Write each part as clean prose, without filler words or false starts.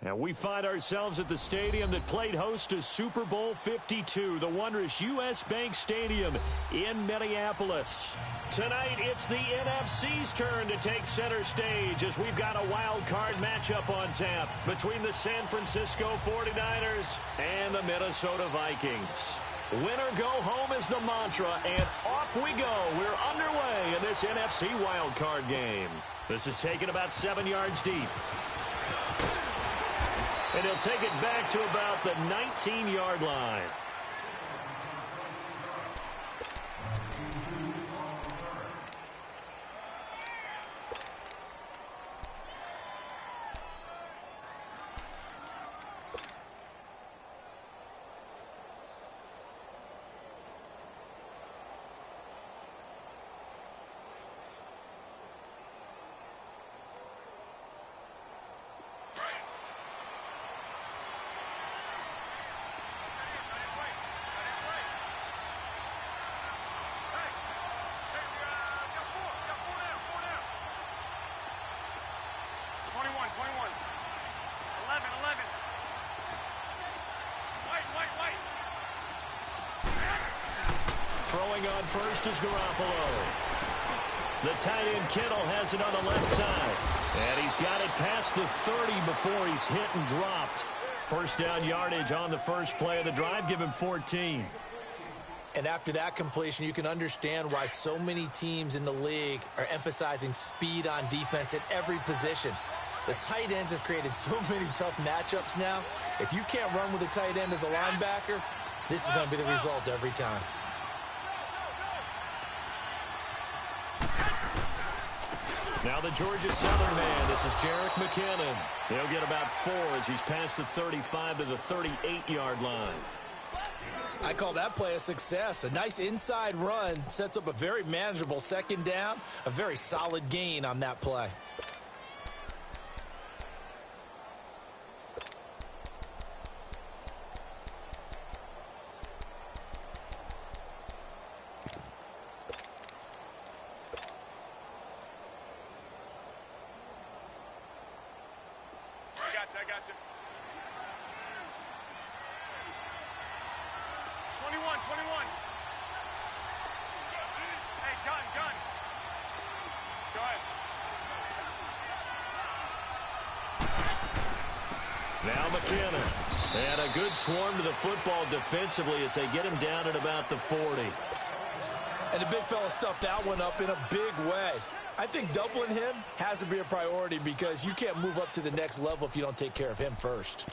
And we find ourselves at the stadium that played host to Super Bowl 52, the wondrous U.S. Bank Stadium in Minneapolis. Tonight, it's the NFC's turn to take center stage as we've got a wild card matchup on tap between the San Francisco 49ers and the Minnesota Vikings. Winner go home is the mantra, and off we go. We're underway in this NFC wildcard game. This is taken about 7 yards deep. And he'll take it back to about the 19-yard line. Throwing on first is Garoppolo. The tight end Kittle has it on the left side. And he's got it past the 30 before he's hit and dropped. First down yardage on the first play of the drive. Give him 14. And after that completion, you can understand why so many teams in the league are emphasizing speed on defense at every position. The tight ends have created so many tough matchups now. If you can't run with a tight end as a linebacker, this is going to be the result every time. Now the Georgia Southern man, this is Jerick McKinnon. He'll get about 4 as he's past the 35 to the 38-yard line. I call that play a success. A nice inside run sets up a very manageable second down, a very solid gain on that play. I got you. 21. Hey, gun. Go ahead. Now McKinnon. And a good swarm to the football defensively as they get him down at about the 40. And the big fella stuffed that one up in a big way. I think doubling him has to be a priority because you can't move up to the next level if you don't take care of him first.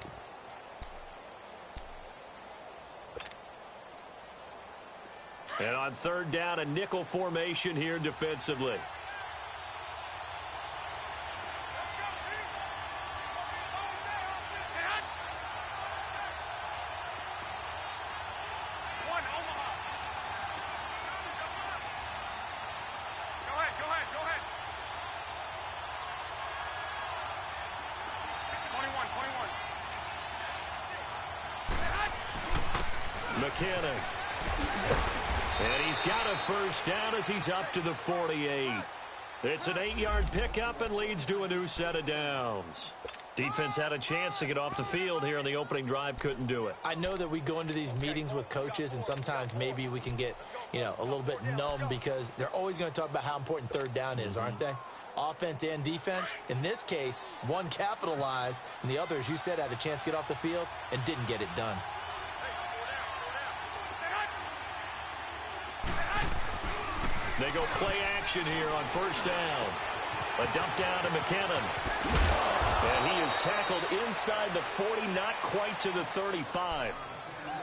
And on third down, a nickel formation here defensively. McKinnon. And he's got a first down as he's up to the 48. It's an 8-yard pickup and leads to a new set of downs. Defense had a chance to get off the field here on the opening drive, couldn't do it. I know that we go into these meetings with coaches and sometimes maybe we can get, a little bit numb because they're always going to talk about how important third down is, aren't they? Offense and defense. In this case, one capitalized and the other, as you said, had a chance to get off the field and didn't get it done. They go play action here on first down. A dump down to McKinnon. And he is tackled inside the 40, not quite to the 35.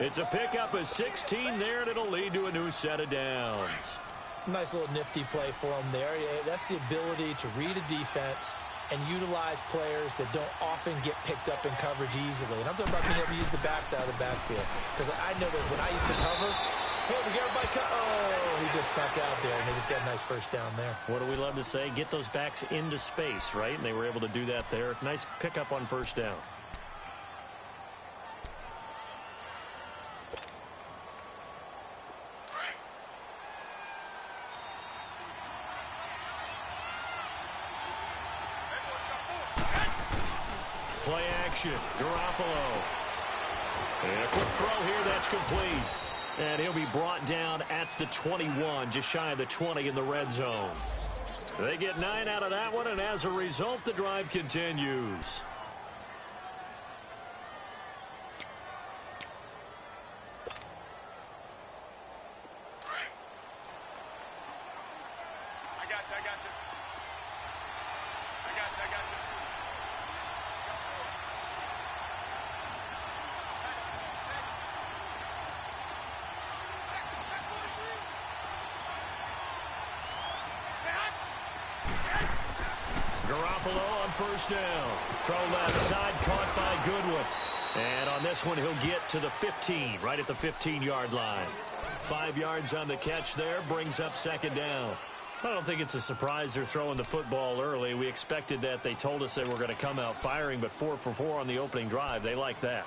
It's a pickup of 16 there, and it'll lead to a new set of downs. Nice little nifty play for him there. Yeah, that's the ability to read a defense and utilize players that don't often get picked up in coverage easily. And I'm talking about being able to use the backs out of the backfield. Because I know that when I used to cover, hey, we got everybody oh, he just snuck out there, and they just got a nice first down there. What do we love to say? Get those backs into space, right? And they were able to do that there. Nice pickup on first down. Play action. Garoppolo. And a quick throw here that's complete. And he'll be brought down at the 21, just shy of the 20 in the red zone. They get 9 out of that one, and as a result, the drive continues. Garoppolo on first down. Throw left side, caught by Goodwin. And on this one, he'll get to the 15, right at the 15-yard line. 5 yards on the catch there, brings up second down. I don't think it's a surprise they're throwing the football early. We expected that. They told us they were going to come out firing, but 4 for 4 on the opening drive. They like that.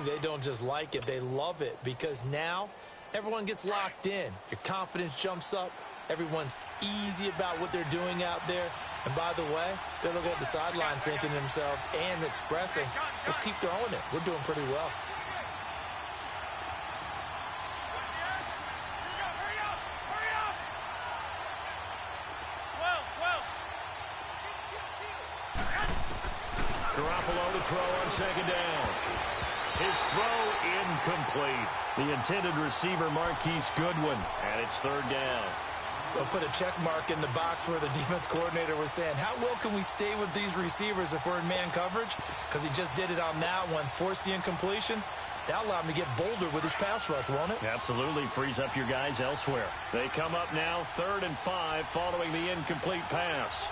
They don't just like it, they love it, because now everyone gets locked in. Your confidence jumps up. Everyone's easy about what they're doing out there. And by the way, they're looking at the sideline thinking to themselves and expressing, let's keep throwing it. We're doing pretty well. Garoppolo to throw on second down. His throw incomplete. The intended receiver, Marquise Goodwin, and it's third down. They'll put a check mark in the box where the defense coordinator was saying, how well can we stay with these receivers if we're in man coverage? Because he just did it on that one, forced the incompletion. That'll allow him to get bolder with his pass rush, won't it? Absolutely. Frees up your guys elsewhere. They come up now 3rd and 5 following the incomplete pass.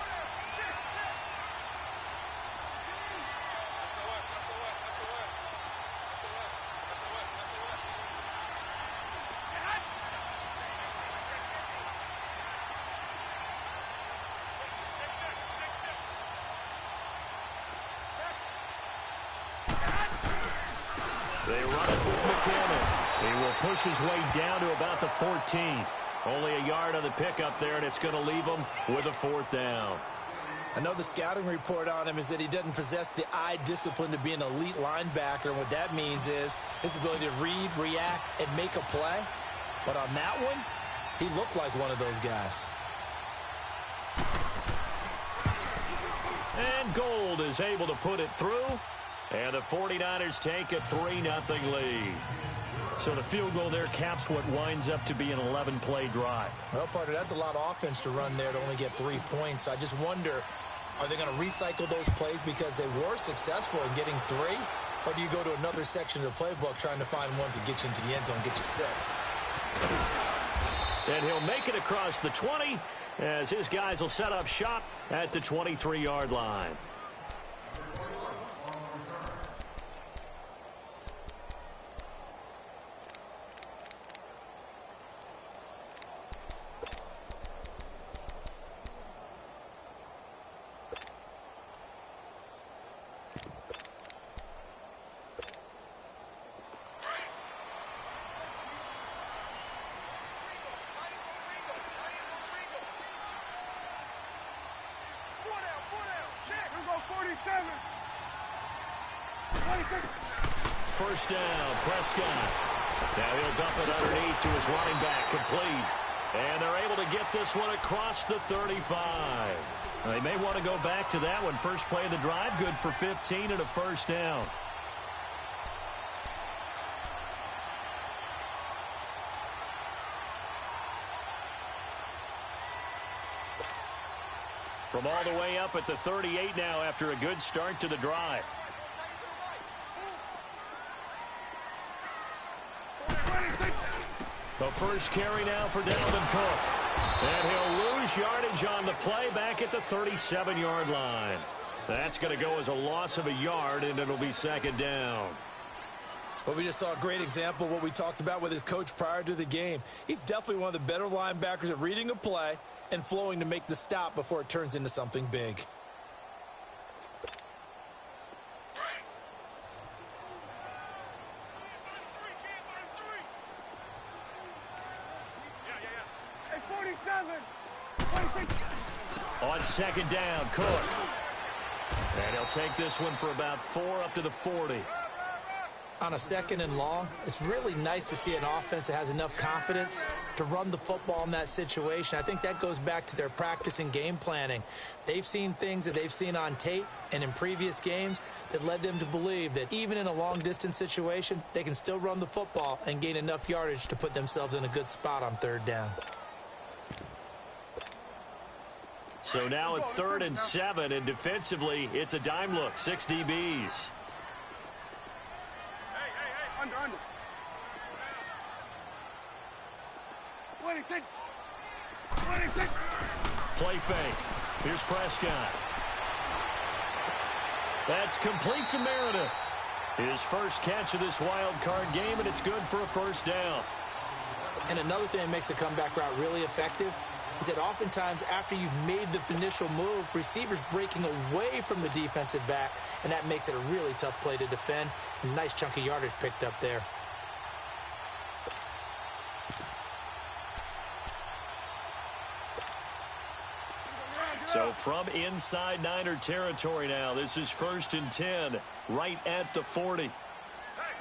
They run it with McKinnon. He will push his way down to about the 14. Only a yard on the pickup there, and it's going to leave him with a 4th down. I know the scouting report on him is that he doesn't possess the eye discipline to be an elite linebacker. And what that means is his ability to read, react, and make a play. But on that one, he looked like one of those guys. And Gold is able to put it through. And the 49ers take a 3-0 lead. So the field goal there caps what winds up to be an 11-play drive. Well, partner, that's a lot of offense to run there to only get 3 points. I just wonder, are they going to recycle those plays because they were successful in getting 3? Or do you go to another section of the playbook trying to find ones that get you into the end zone and get you 6? And he'll make it across the 20 as his guys will set up shop at the 23-yard line. First down, Prescott. Now he'll dump it underneath to his running back, complete. And they're able to get this one across the 35. They may want to go back to that one. First play of the drive, good for 15 and a first down. From all the way up at the 38 now after a good start to the drive. The first carry now for Dalvin Cook. And he'll lose yardage on the play back at the 37-yard line. That's going to go as a loss of a yard, and it'll be second down. Well, we just saw a great example of what we talked about with his coach prior to the game. He's definitely one of the better linebackers at reading a play and flowing to make the stop before it turns into something big. On second down, Cook. And he'll take this one for about 4 up to the 40. On a 2nd and long, it's really nice to see an offense that has enough confidence to run the football in that situation. I think that goes back to their practice and game planning. They've seen things that they've seen on tape and in previous games that led them to believe that even in a long-distance situation, they can still run the football and gain enough yardage to put themselves in a good spot on 3rd down. So now at 3rd and 7, and defensively, it's a dime look, 6 DBs. Under. 26. Play fake. Here's Prescott. That's complete to Meredith. His first catch of this wild card game, and it's good for a 1st down. And another thing that makes a comeback route really effective is that oftentimes after you've made the initial move, receivers breaking away from the defensive back, and that makes it a really tough play to defend. A nice chunk of yardage picked up there. So from inside Niner territory now, this is 1st and 10, right at the 40. Hey,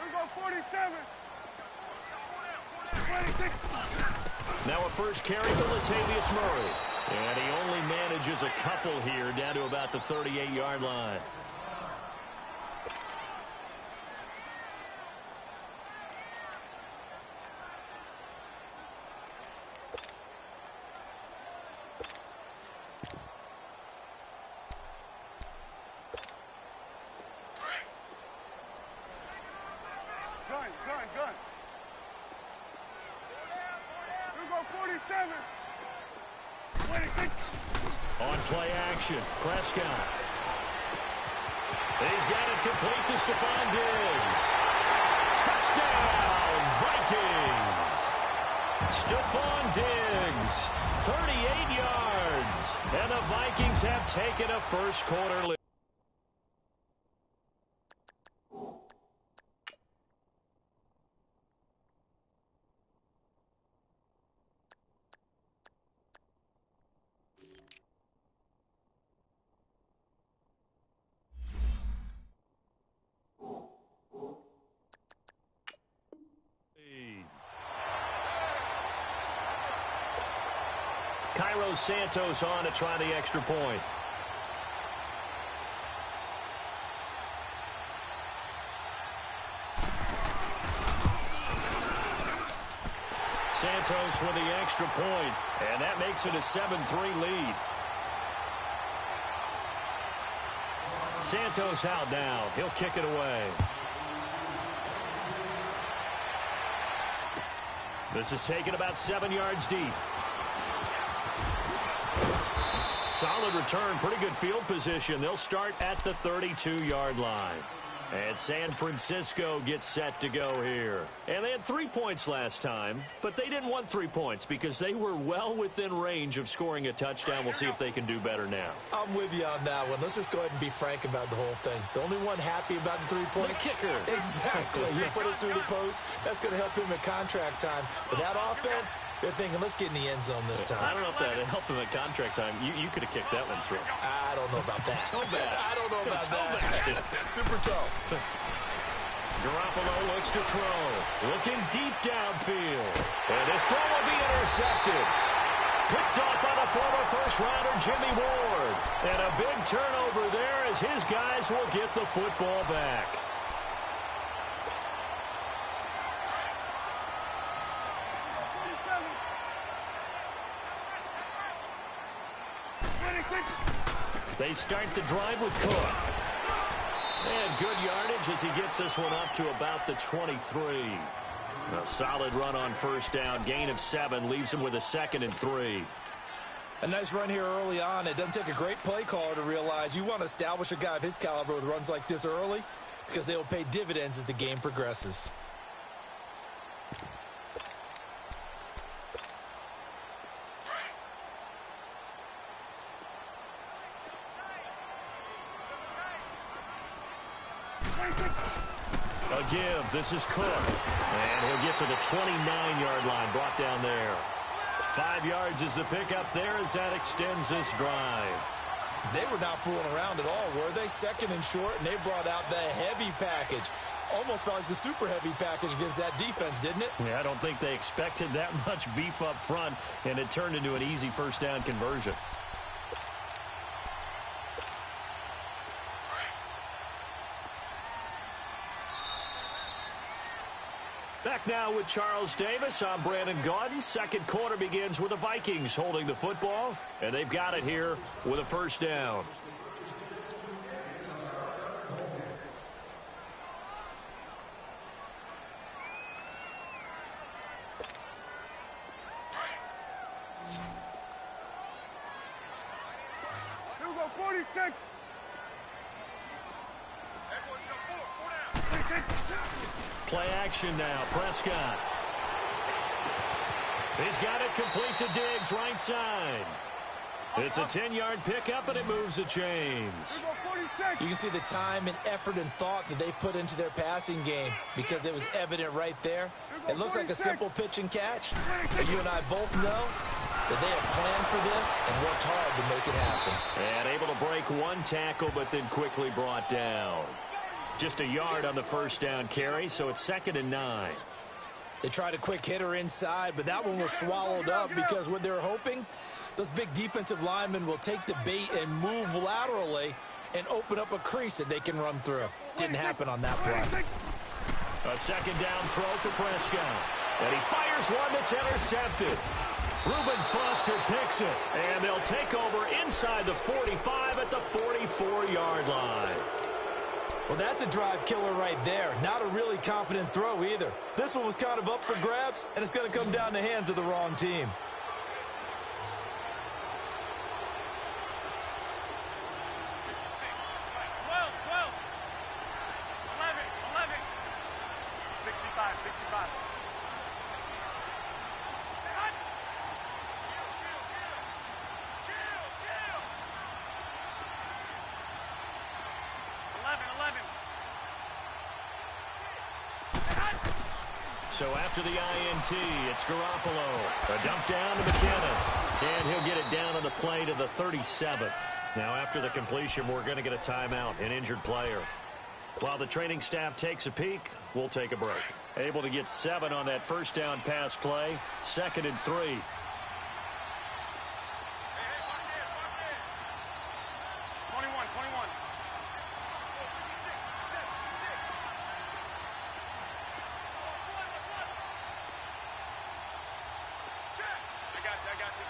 we go 47. 26. Now a first carry for Latavius Murray. And he only manages a couple here down to about the 38-yard line. Gun. We go 47. 26. On play action, Prescott. He's got it complete to Stephon Diggs. Touchdown, Vikings. Stephon Diggs, 38 yards. And the Vikings have taken a first quarter lead. Cairo Santos on to try the extra point. Santos with the extra point, and that makes it a 7-3 lead. Santos out now. He'll kick it away. This is taken about 7 yards deep. Solid return, pretty good field position. They'll start at the 32-yard line. And San Francisco gets set to go here. And they had 3 points last time, but they didn't want 3 points because they were well within range of scoring a touchdown. We'll see if they can do better now. I'm with you on that one. Let's just go ahead and be frank about the whole thing. The only one happy about the 3-point? The kicker. Exactly. You put it through the post. That's going to help him at contract time. But that offense, they're thinking, let's get in the end zone this time. I don't know if that helped him at contract time. You could have kicked that one through. I don't know about that. Toe bad. I don't know about that. Super toe. Garoppolo looks to throw. Looking deep downfield. And this throw will be intercepted. Picked off by the former first-rounder Jimmy Ward. And a big turnover there as his guys will get the football back. They start the drive with Cook. And good yardage as he gets this one up to about the 23. A solid run on first down. Gain of 7 leaves him with a 2nd and 3. A nice run here early on. It doesn't take a great play caller to realize you want to establish a guy of his caliber with runs like this early because they will pay dividends as the game progresses. A give. This is Cook. And he'll get to the 29-yard line. Brought down there. 5 yards is the pickup there as that extends this drive. They were not fooling around at all, were they? Second and short, and they brought out the heavy package. Almost felt like the super heavy package against that defense, didn't it? Yeah, I don't think they expected that much beef up front, and it turned into an easy first down conversion. Back now with Charles Davis. I'm Brandon Gaudin. Second quarter begins with the Vikings holding the football, and they've got it here with a first down. Here we go, 46. Play action now. Prescott. He's got it complete to Diggs, right side. It's a 10-yard pickup, and it moves the chains. You can see the time and effort and thought that they put into their passing game because it was evident right there. It looks like a simple pitch and catch, but you and I both know that they have planned for this and worked hard to make it happen. And able to break one tackle, but then quickly brought down. Just a yard on the first down carry, so it's 2nd and 9. They tried a quick hitter inside, but that one was swallowed up because what they're hoping, those big defensive linemen will take the bait and move laterally and open up a crease that they can run through. Didn't happen on that play. A second down throw to Prescott. And he fires one that's intercepted. Reuben Foster picks it. And they'll take over inside the 45 at the 44-yard line. Well, that's a drive killer right there. Not a really confident throw either. This one was kind of up for grabs, and it's going to come down the hands of the wrong team. So after the INT, it's Garoppolo. A dump down to McKinnon. And he'll get it down on the play to the 37th. Now after the completion, we're going to get a timeout, an injured player. While the training staff takes a peek, we'll take a break. Able to get 7 on that first down pass play. 2nd and 3. 21. I got you.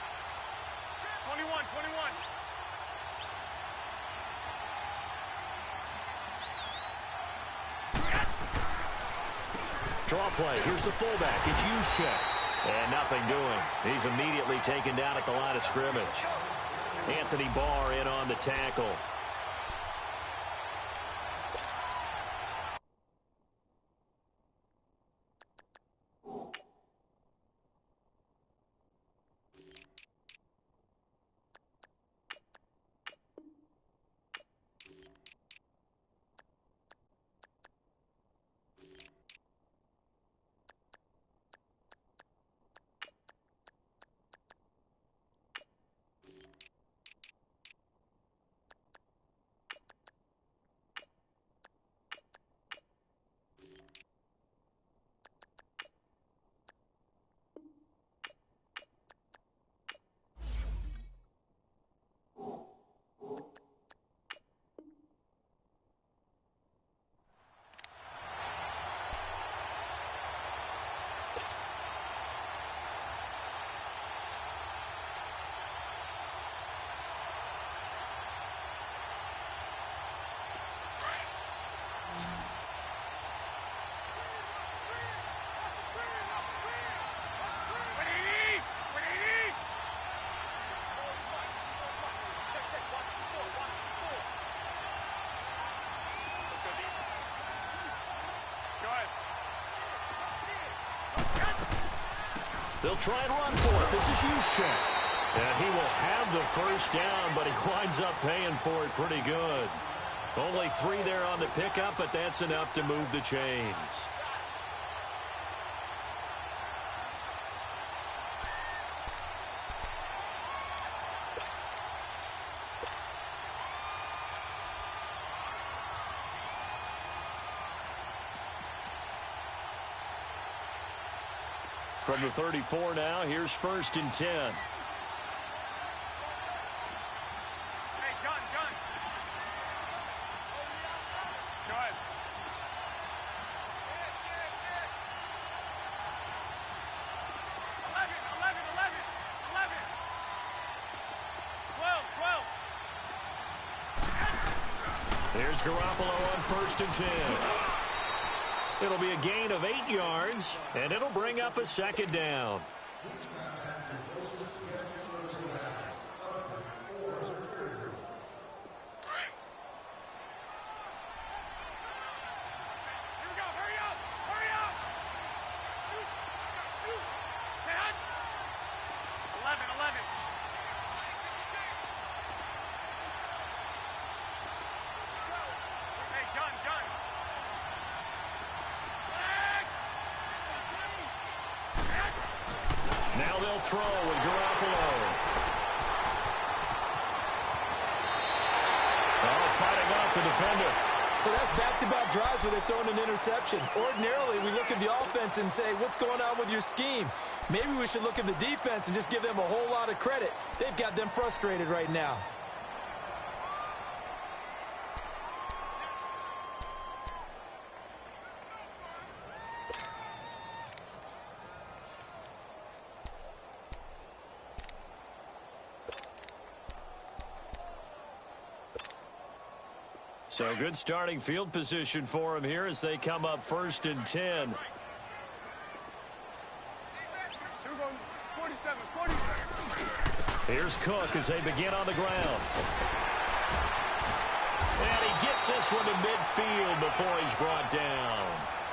21. Draw play. Here's the fullback. It's Juszczyk. And nothing doing. He's immediately taken down at the line of scrimmage. Anthony Barr in on the tackle. They'll try and run for it. This is Juszczyk. And he will have the first down, but he winds up paying for it pretty good. Only 3 there on the pickup, but that's enough to move the chains. From the 34 now, here's 1st and 10. Hey, gun. Go ahead. 11. Here's Garoppolo on 1st and 10. It'll be a gain of 8 yards, and it'll bring up a 2nd down. Now they'll throw with Garoppolo. Oh, fighting off the defender. So that's back-to-back drives where they've thrown an interception. Ordinarily, we look at the offense and say, what's going on with your scheme? Maybe we should look at the defense and just give them a whole lot of credit. They've got them frustrated right now. So good starting field position for him here as they come up 1st and 10. 47. Here's Cook as they begin on the ground. And he gets this one to midfield before he's brought down.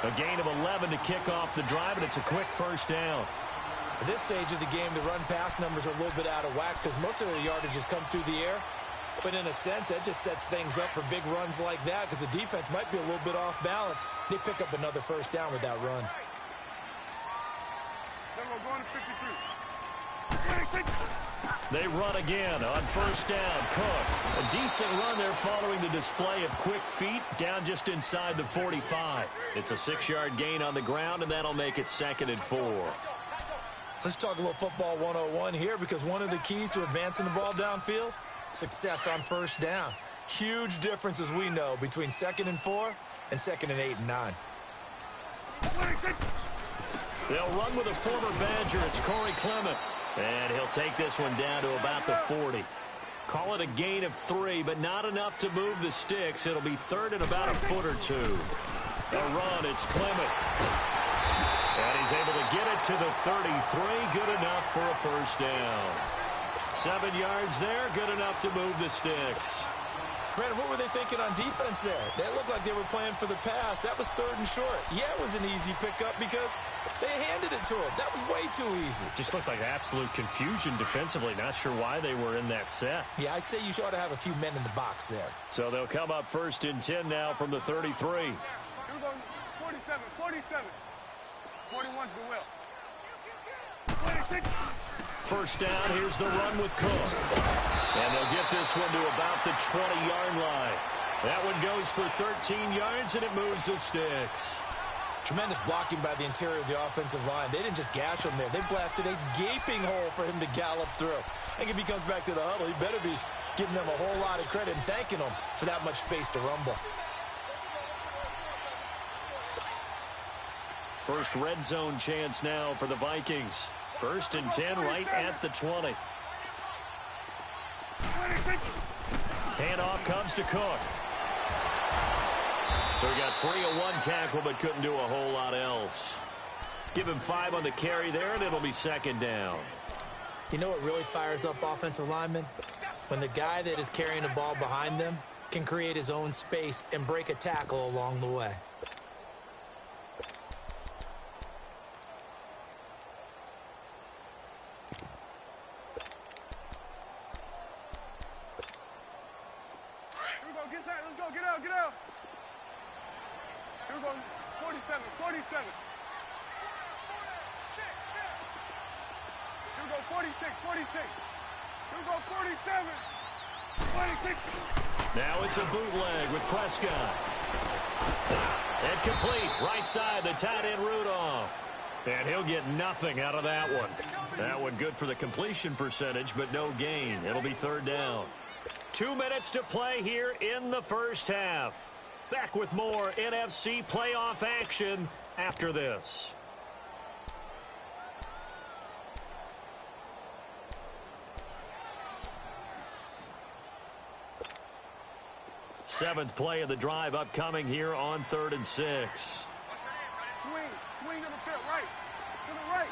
A gain of 11 to kick off the drive, and it's a quick 1st down. At this stage of the game, the run-pass numbers are a little bit out of whack because most of the yardage has come through the air. But in a sense, that just sets things up for big runs like that because the defense might be a little bit off balance. They pick up another 1st down with that run. Then we're going to 53. They run again on 1st down. Cook, a decent run there following the display of quick feet down just inside the 45. It's a 6-yard gain on the ground, and that'll make it 2nd and 4. Let's talk a little football 101 here because one of the keys to advancing the ball downfield, success on 1st down. Huge difference, as we know, between 2nd and 4 and 2nd and 8 and 9. They'll run with a former Badger. It's Corey Clement. And he'll take this one down to about the 40. Call it a gain of 3, but not enough to move the sticks. It'll be 3rd and about a foot or 2. The run, it's Clement. And he's able to get it to the 33. Good enough for a 1st down. 7 yards there, good enough to move the sticks. Brandon, what were they thinking on defense there? They looked like they were playing for the pass. That was 3rd and short. Yeah, it was an easy pickup because they handed it to him. That was way too easy. Just looked like absolute confusion defensively. Not sure why they were in that set. Yeah, I'd say you ought to have a few men in the box there. So they'll come up 1st and 10 now from the 33. Here we go, 47. 41's the will. 26. 1st down, here's the run with Cook. And they'll get this one to about the 20-yard line. That one goes for 13 yards, and it moves the sticks. Tremendous blocking by the interior of the offensive line. They didn't just gash him there. They blasted a gaping hole for him to gallop through. I think if he comes back to the huddle, he better be giving them a whole lot of credit and thanking them for that much space to rumble. First red zone chance now for the Vikings. 1st and 10 right at the 20. Handoff comes to Cook. So he got free of 1 tackle but couldn't do a whole lot else. Give him 5 on the carry there, and it'll be 2nd down. You know what really fires up offensive linemen? When the guy that is carrying the ball behind them can create his own space and break a tackle along the way. Get out. Here we go, 47. Here we go, 46. Here we go, 47. 26. Now it's a bootleg with Prescott. And complete, right side, the tight end Rudolph. And he'll get nothing out of that one. That one good for the completion percentage, but no gain. It'll be third down. 2 minutes to play here in the first half. Back with more NFC playoff action after this. Seventh play of the drive upcoming here on 3rd and 6. Swing to the field, right. To the right.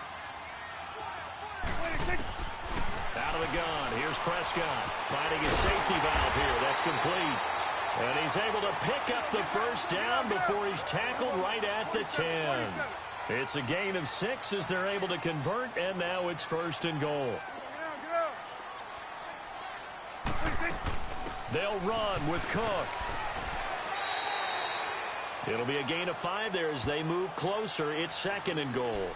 Out of the gun. Here's Prescott finding his safety valve here. That's complete. And he's able to pick up the first down before he's tackled right at the 10. It's a gain of 6 as they're able to convert, and now it's 1st and goal. They'll run with Cook. It'll be a gain of 5 there as they move closer. It's 2nd and goal.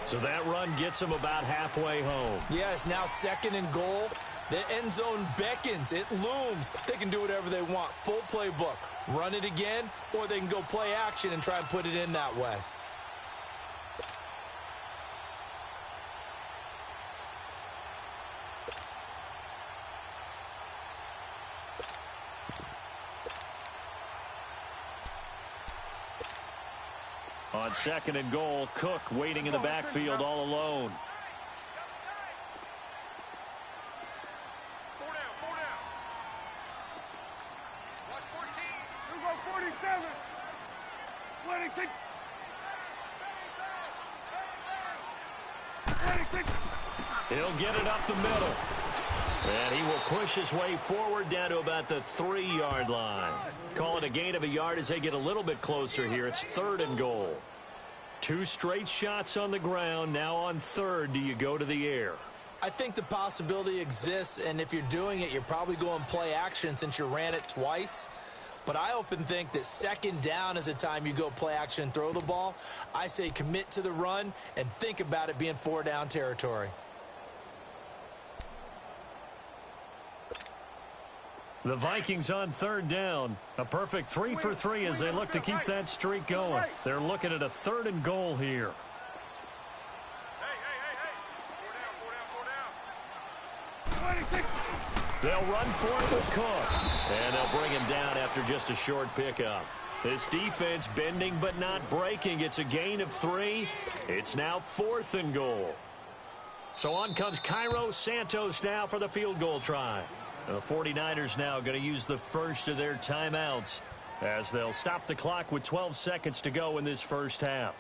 So that run gets them about halfway home. Yeah, it's now 2nd and goal. The end zone beckons. It looms. They can do whatever they want. Full playbook. Run it again, or they can go play action and try and put it in that way. On 2nd and goal, Cook waiting in the backfield all alone. Four down. Watch 14. You go 47. 26. 26. He'll get it up the middle. And he will push his way forward down to about the 3-yard line. Call it a gain of a yard as they get a little bit closer here. It's 3rd and goal. 2 straight shots on the ground. Now on 3rd, do you go to the air? I think the possibility exists, and if you're doing it, you're probably going play action since you ran it twice. But I often think that 2nd down is a time you go play action and throw the ball. I say commit to the run and think about it being 4-down territory. The Vikings on 3rd down. A perfect 3 for 3 as they look to keep that streak going. They're looking at a 3rd and goal here. Hey. 4 down. 26. They'll run for it with Cook. And they'll bring him down after just a short pickup. This defense bending but not breaking. It's a gain of 3. It's now 4th and goal. So on comes Cairo Santos now for the field goal try. The 49ers now going to use the first of their timeouts as they'll stop the clock with 12 seconds to go in this first half.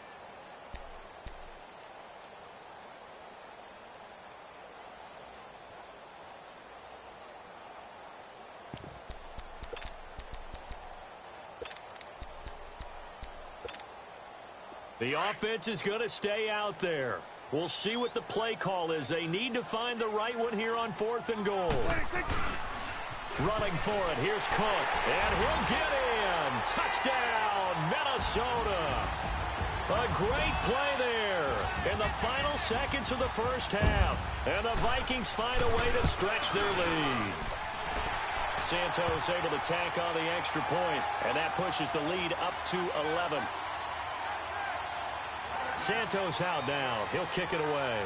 The offense is going to stay out there. We'll see what the play call is. They need to find the right one here on 4th and goal. 26. Running for it. Here's Cook. And he'll get in. Touchdown, Minnesota. A great play there in the final seconds of the first half. And the Vikings find a way to stretch their lead. Santos able to tack on the extra point, and that pushes the lead up to 11. Santos out now. He'll kick it away.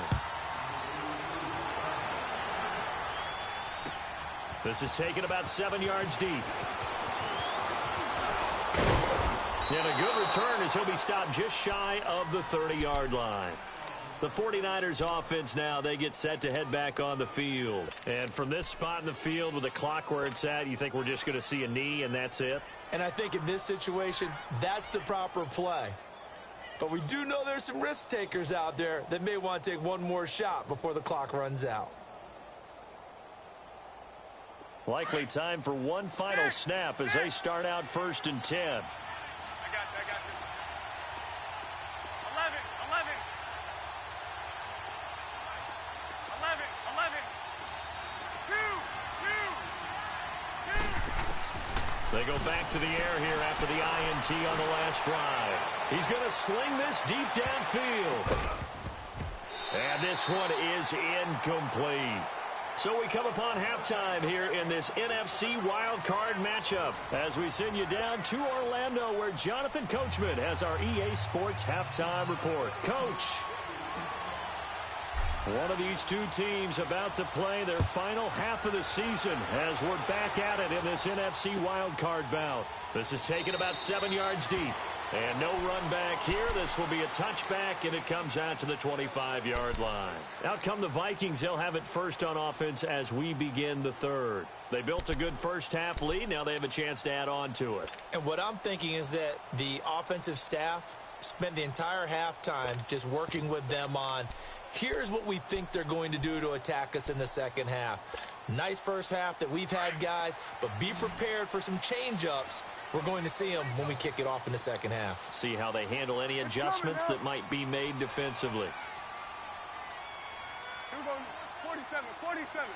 This is taken about 7 yards deep. And a good return as he'll be stopped just shy of the 30-yard line. The 49ers offense now, they get set to head back on the field. And from this spot in the field with the clock where it's at, you think we're just going to see a knee and that's it? And I think in this situation, that's the proper play. But we do know there's some risk takers out there that may want to take one more shot before the clock runs out. Likely time for one final snap as they start out 1st and 10. I got you. 11. They go back to the air here after the INT on the last drive. He's going to sling this deep downfield. And this one is incomplete. So we come upon halftime here in this NFC Wildcard matchup as we send you down to Orlando where Jonathan Coachman has our EA Sports halftime report. Coach. One of these two teams about to play their final half of the season as we're back at it in this NFC Wildcard bout. This is taken about 7 yards deep. And no run back here. This will be a touchback, and it comes out to the 25-yard line. Out come the Vikings. They'll have it first on offense as we begin the third. They built a good first-half lead. Now they have a chance to add on to it. And what I'm thinking is that the offensive staff spent the entire halftime just working with them on, here's what we think they're going to do to attack us in the second half. Nice first half that we've had, guys, but be prepared for some change-ups. We're going to see them when we kick it off in the second half. See how they handle any adjustments that might be made defensively. 47, 47.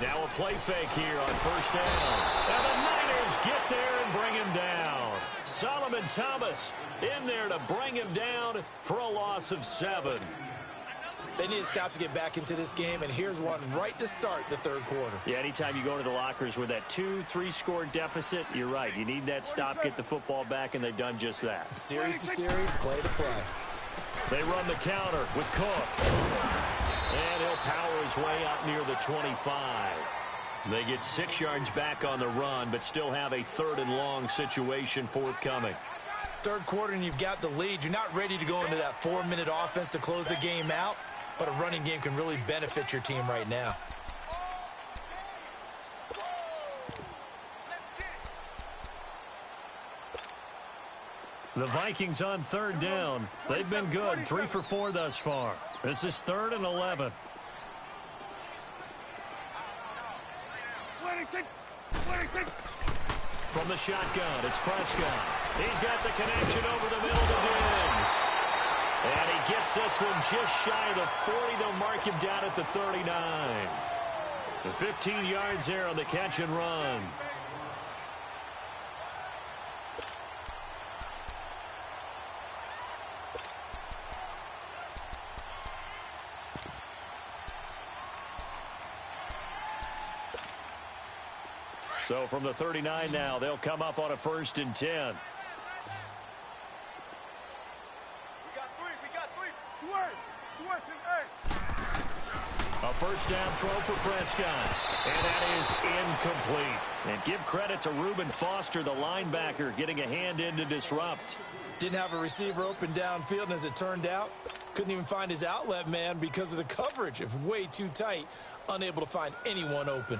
Now a play fake here on first down. And the Niners get there and bring him down. Solomon Thomas in there to bring him down for a loss of 7. They need to stop to get back into this game, and here's one right to start the third quarter. Yeah, anytime you go to the lockers with that 2-3 score deficit, you're right. You need that stop, get the football back, and they've done just that. Series to series, play to play. They run the counter with Cook. And he'll power his way out near the 25. They get 6 yards back on the run, but still have a 3rd and long situation forthcoming. Third quarter, and you've got the lead. You're not ready to go into that 4-minute offense to close the game out. But a running game can really benefit your team right now. The Vikings on 3rd down. They've been good, 3 for 4 thus far. This is 3rd and 11. 26, 26. From the shotgun, it's Prescott. He's got the connection over the middle to Diggs. And he gets this one just shy of the 40. They'll mark him down at the 39. The 15 yards there on the catch and run. So from the 39 now, they'll come up on a 1st and 10. A first down throw for Prescott. And that is incomplete. And give credit to Reuben Foster, the linebacker, getting a hand in to disrupt. Didn't have a receiver open downfield, and as it turned out, couldn't even find his outlet man because of the coverage. It was way too tight, unable to find anyone open.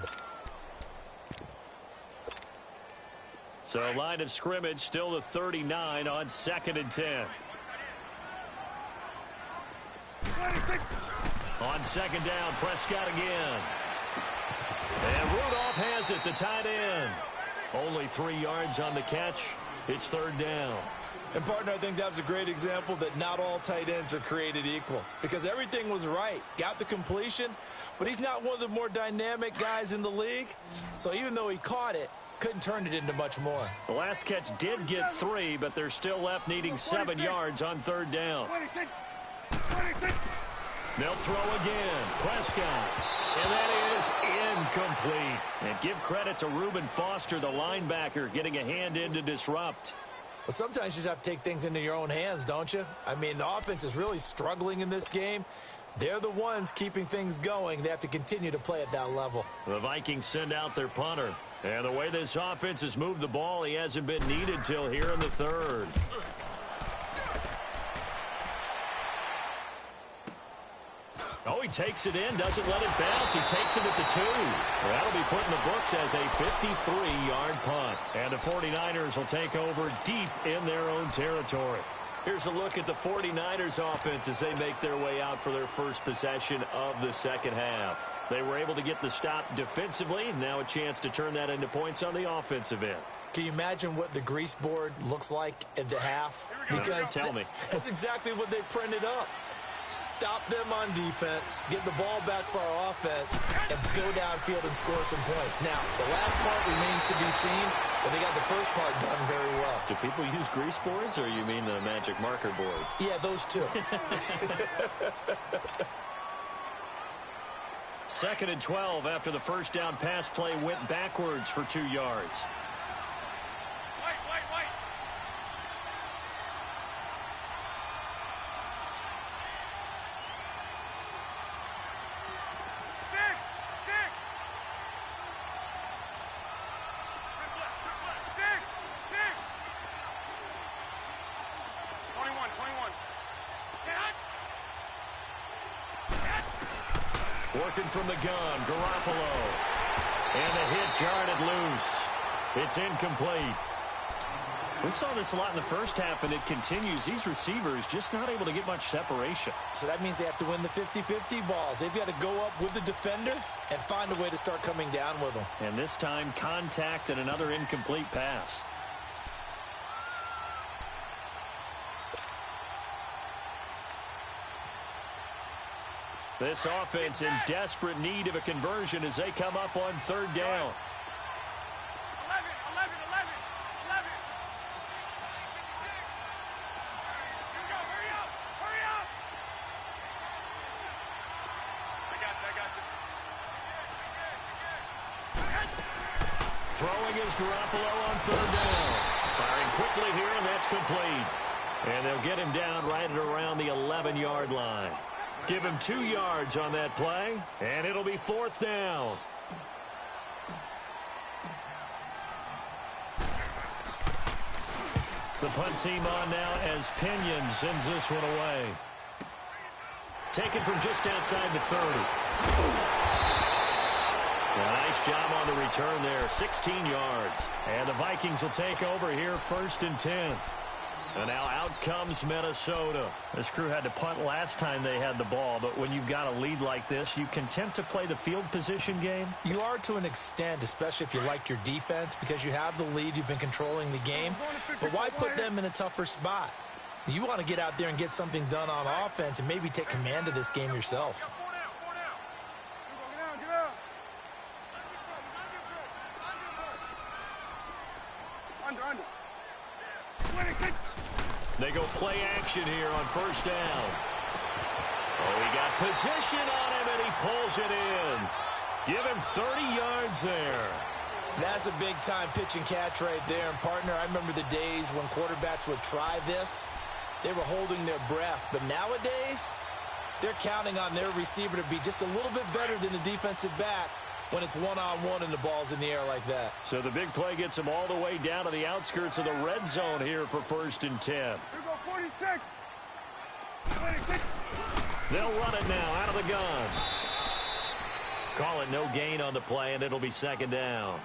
So line of scrimmage, still the 39 on 2nd and 10. 26. On 2nd down, Prescott again. And Rudolph has it, the tight end. Only 3 yards on the catch. It's 3rd down. And, partner, I think that was a great example that not all tight ends are created equal because everything was right. Got the completion, but he's not one of the more dynamic guys in the league. So even though he caught it, couldn't turn it into much more. The last catch did get 3, but they're still left needing 7 yards on 3rd down. 26, 26. They'll throw again. Prescott. And that is incomplete. And give credit to Reuben Foster, the linebacker, getting a hand in to disrupt. Well, sometimes you just have to take things into your own hands, don't you? I mean, the offense is really struggling in this game. They're the ones keeping things going. They have to continue to play at that level. The Vikings send out their punter. And the way this offense has moved the ball, he hasn't been needed till here in the 3rd. Oh, he takes it in, doesn't let it bounce. He takes it at the 2. That'll be put in the books as a 53-yard punt. And the 49ers will take over deep in their own territory. Here's a look at the 49ers offense as they make their way out for their first possession of the second half. They were able to get the stop defensively. Now a chance to turn that into points on the offensive end. Can you imagine what the grease board looks like at the half? Because tell me. That's exactly what they printed up. Stop them on defense, get the ball back for our offense, and go downfield and score some points. Now, the last part remains to be seen, but they got the first part done very well. Do people use grease boards, or you mean the magic marker boards? Yeah, those two. 2nd and 12 after the first down pass play went backwards for 2 yards. White. 21. Working from the gun, Garoppolo. And the hit jarred it loose. It's incomplete. We saw this a lot in the first half, and it continues. These receivers just not able to get much separation. So that means they have to win the 50-50 balls. They've got to go up with the defender and find a way to start coming down with them. And this time, contact and another incomplete pass. This offense in desperate need of a conversion as they come up on 3rd down. 11. Hurry up. I got you. Throwing is Garoppolo on 3rd down. Firing quickly here, and that's complete. And they'll get him down right at around the 11-yard line. Give him 2 yards on that play, and it'll be 4th down. The punt team on now as Pinion sends this one away. Taken from just outside the 30. A nice job on the return there, 16 yards. And the Vikings will take over here 1st and 10. And now out comes Minnesota. This crew had to punt last time they had the ball, but when you've got a lead like this, you can tempt to play the field position game. You are to an extent, especially if you like your defense, because you have the lead, you've been controlling the game. But why put them in a tougher spot? You want to get out there and get something done on offense and maybe take command of this game yourself. They go play action here on 1st down. Oh, he got position on him, and he pulls it in. Give him 30 yards there. That's a big-time pitch and catch right there. And, partner, I remember the days when quarterbacks would try this. They were holding their breath. But nowadays, they're counting on their receiver to be just a little bit better than the defensive back when it's one-on-one and the ball's in the air like that. So the big play gets them all the way down to the outskirts of the red zone here for 1st and 10. Here go 46. 26. They'll run it now out of the gun. Call it no gain on the play, and it'll be 2nd down.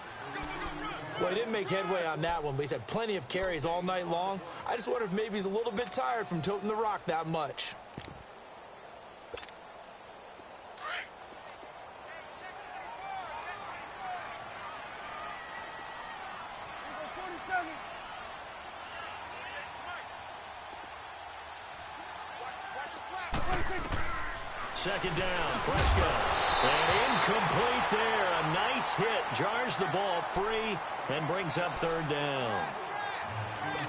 Well, he didn't make headway on that one, but he's had plenty of carries all night long. I just wonder if maybe he's a little bit tired from toting the rock that much. Second down, Prescott. And incomplete there. A nice hit. Jars the ball free and brings up 3rd down.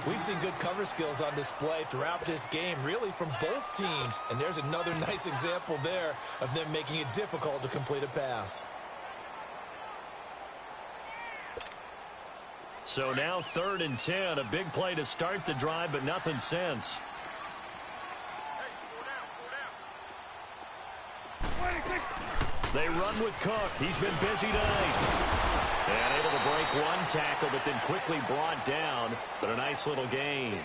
We've seen good cover skills on display throughout this game, really from both teams. And there's another nice example there of them making it difficult to complete a pass. So now 3rd and 10. A big play to start the drive, but nothing since. They run with Cook. He's been busy tonight. And able to break one tackle, but then quickly brought down. But a nice little gain.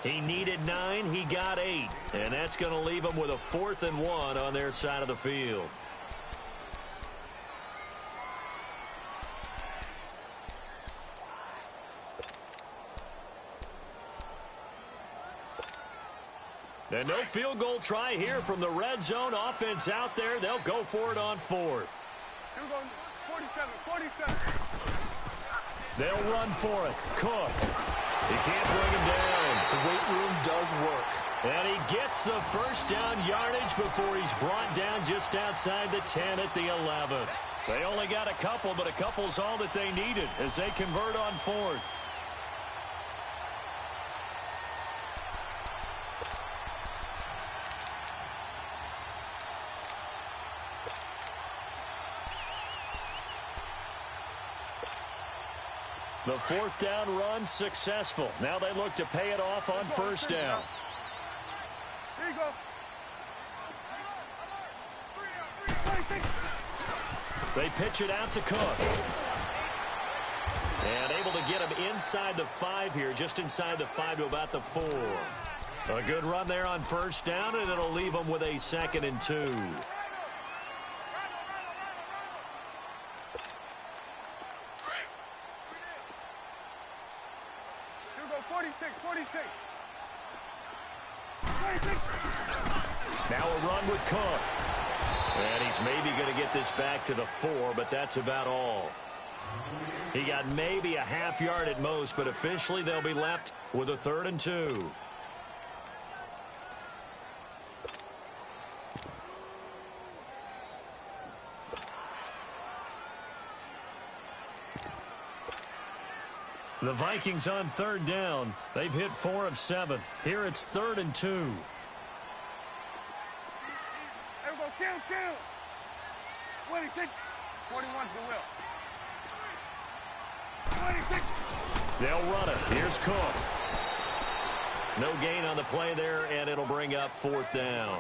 He needed 9. He got 8. And that's going to leave him with a 4th and 1 on their side of the field. And no field goal try here from the red zone. Offense out there. They'll go for it on 4th. Here we go 47. They'll run for it. Cook. He can't bring him down. The weight room does work. And he gets the 1st down yardage before he's brought down just outside the 10 at the 11. They only got a couple, but a couple's all that they needed as they convert on fourth. The fourth down run successful. Now they look to pay it off on first down. Here you go. They pitch it out to Cook. And able to get him inside the 5 here, just inside the 5 to about the 4. A good run there on first down, and it'll leave them with a 2nd and 2. Here we go, 46, 46. 46. Now a run with Cook. And he's maybe going to get this back to the 4, but that's about all. He got maybe a half yard at most, but officially they'll be left with a 3rd and 2. The Vikings on 3rd down. They've hit 4 of 7. Here it's 3rd and 2. Here we go, count. 26. 41's the will. 26. They'll run it. Here's Cook. No gain on the play there, and it'll bring up 4th down.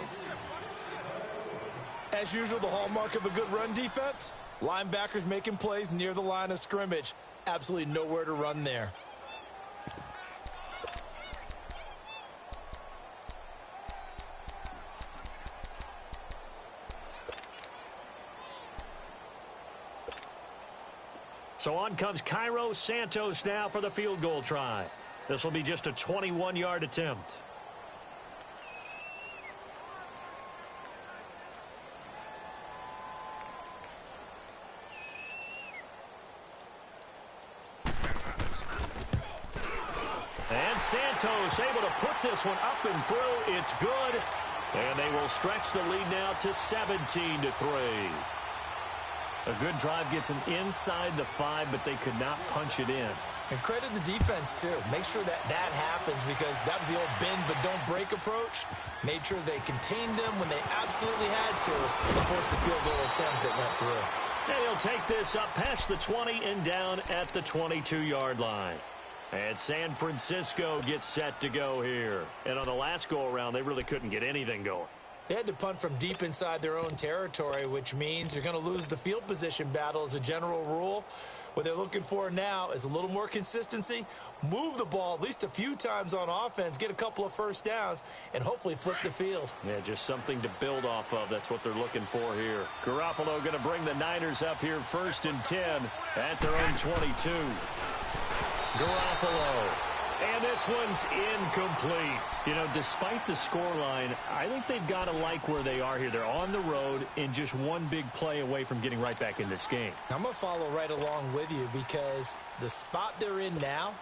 As usual, the hallmark of a good run defense, linebackers making plays near the line of scrimmage. Absolutely nowhere to run there. So on comes Cairo Santos now for the field goal try. This will be just a 21-yard attempt. And Santos able to put this one up and through. It's good. And they will stretch the lead now to 17-3. A good drive gets them inside the 5, but they could not punch it in. And credit the defense, too. Make sure that happens, because that was the old bend but don't break approach. Made sure they contained them when they absolutely had to and forced the field goal attempt that went through. And he'll take this up past the 20 and down at the 22-yard line. And San Francisco gets set to go here. And on the last go-around, they really couldn't get anything going. They had to punt from deep inside their own territory, which means you're going to lose the field position battle as a general rule. What they're looking for now is a little more consistency, move the ball at least a few times on offense, get a couple of first downs, and hopefully flip the field. Yeah, just something to build off of. That's what they're looking for here. Garoppolo going to bring the Niners up here 1st and 10 at their own 22. Garoppolo. And this one's incomplete. You know, despite the scoreline, I think they've got to like where they are here. They're on the road and just one big play away from getting right back in this game. I'm going to follow right along with you, because the spot they're in now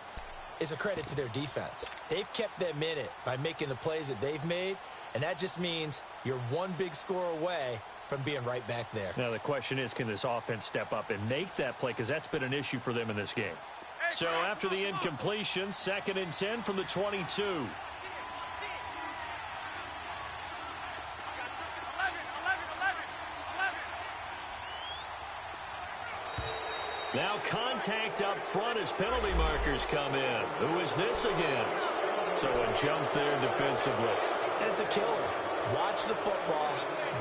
is a credit to their defense. They've kept them in it by making the plays that they've made, and that just means you're one big score away from being right back there. Now the question is, can this offense step up and make that play? Because that's been an issue for them in this game. So after the incompletion, 2nd and 10 from the 22. Now contact up front as penalty markers come in. Who is this against? So a jump there defensively. And it's a killer. Watch the football.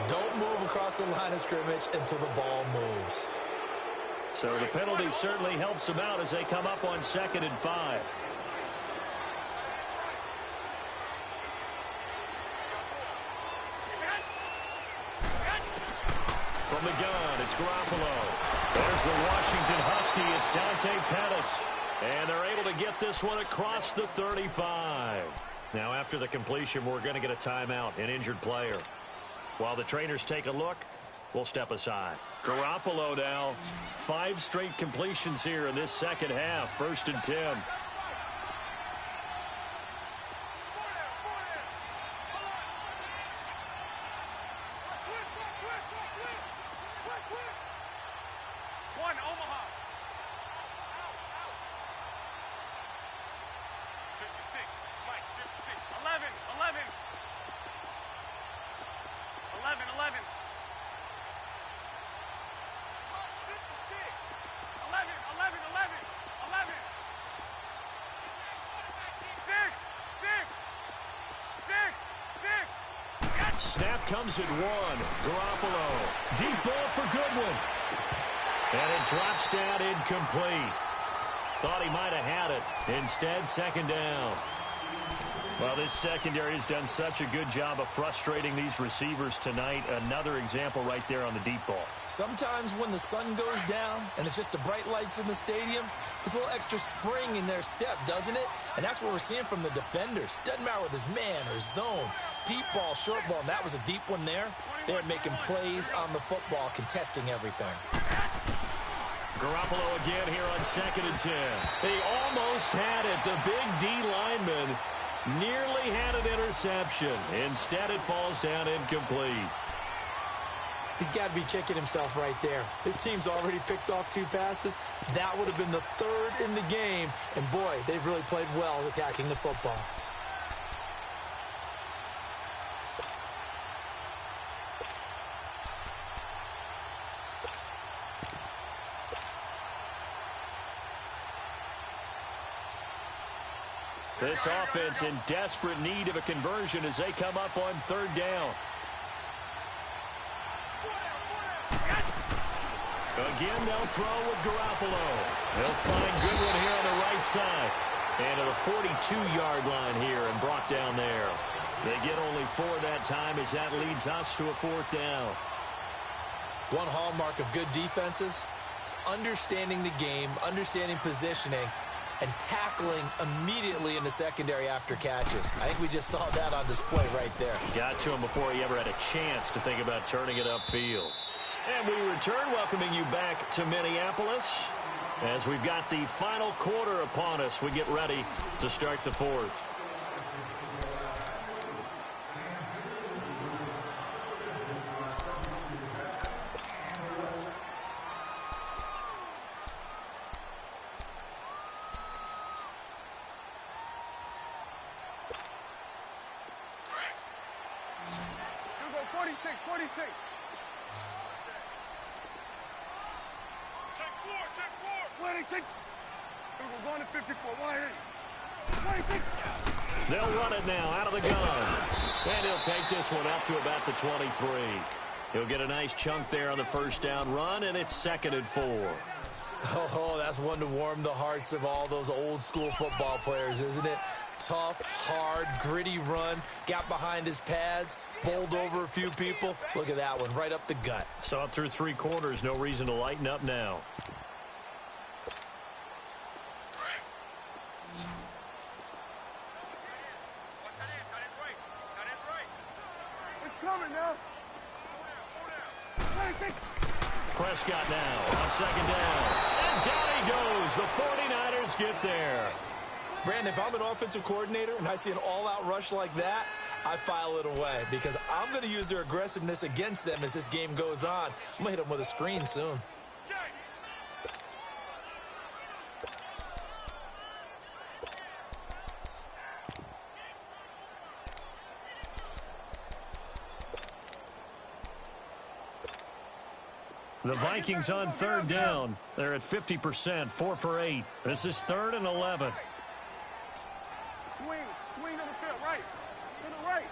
Don't move across the line of scrimmage until the ball moves. So the penalty certainly helps them out as they come up on 2nd and 5. From the gun, it's Garoppolo. There's the Washington Husky. It's Dante Pettis. And they're able to get this one across the 35. Now after the completion, we're going to get a timeout, an injured player. While the trainers take a look, we'll step aside. Garoppolo now, 5 straight completions here in this second half. 1st and 10. One, Omaha. 56. Mike, 56. 11. 11. 11. 11. 11. 11. 11. 11. 6. 6. 6. 6. Snap comes at one. Garoppolo. Deep ball for Goodwin. And it drops down incomplete. Thought he might have had it. Instead, second down. Well, this secondary has done such a good job of frustrating these receivers tonight. Another example right there on the deep ball. Sometimes when the sun goes down and it's just the bright lights in the stadium, puts a little extra spring in their step, doesn't it? And that's what we're seeing from the defenders. Doesn't matter whether it's man or zone, deep ball, short ball, and that was a deep one there. They're making plays on the football, contesting everything. Garoppolo again here on 2nd and 10. They almost had it. The big D lineman nearly had an interception. Instead, it falls down incomplete. He's got to be kicking himself right there. His team's already picked off 2 passes. That would have been the 3rd in the game. And, boy, they've really played well attacking the football. This offense in desperate need of a conversion as they come up on 3rd down. Again, they'll throw with Garoppolo. They'll find Goodwin here on the right side. And to the 42-yard line here and brought down there. They get only 4 that time as that leads us to a 4th down. One hallmark of good defenses is understanding the game, understanding positioning, and tackling immediately in the secondary after catches. I think we just saw that on display right there. Got to him before he ever had a chance to think about turning it upfield. And we return, welcoming you back to Minneapolis. As we've got the final quarter upon us, we get ready to start the 4th. You go 46. 46. Check 4. 26. We're going to 54. 180. 26. They'll run it now out of the gun. And he'll take this one up to about the 23. He'll get a nice chunk there on the 1st down run, and it's 2nd and 4. Oh, that's one to warm the hearts of all those old school football players, isn't it? Tough, hard, gritty run. Got behind his pads, bowled over a few people. Look at that one, right up the gut. Saw it through 3 quarters. No reason to lighten up now. It's coming now. Prescott now on 2nd down. And down he goes. The 49ers get there. Brandon, if I'm an offensive coordinator and I see an all-out rush like that, I file it away because I'm going to use their aggressiveness against them as this game goes on. I'm going to hit them with a screen soon. The Vikings on 3rd down. They're at 50%, 4 for 8. This is 3rd and 11. Swing on the field, right. To the right.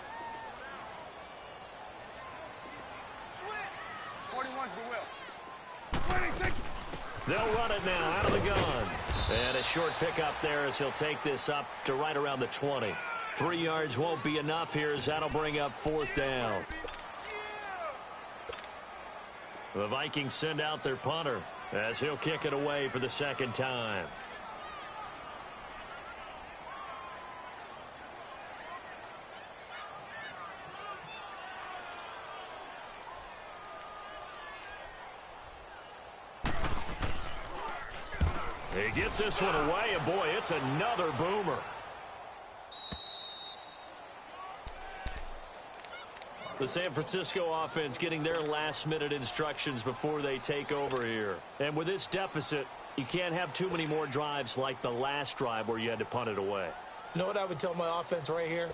Switch. 41's the will. 26. They'll run it now out of the gun. And a short pickup there as he'll take this up to right around the 20. 3 yards won't be enough here as that'll bring up 4th down. The Vikings send out their punter as he'll kick it away for the 2nd time. He gets this one away, and boy, it's another boomer. The San Francisco offense getting their last-minute instructions before they take over here. And with this deficit, you can't have too many more drives like the last drive where you had to punt it away. You know what I would tell my offense right here?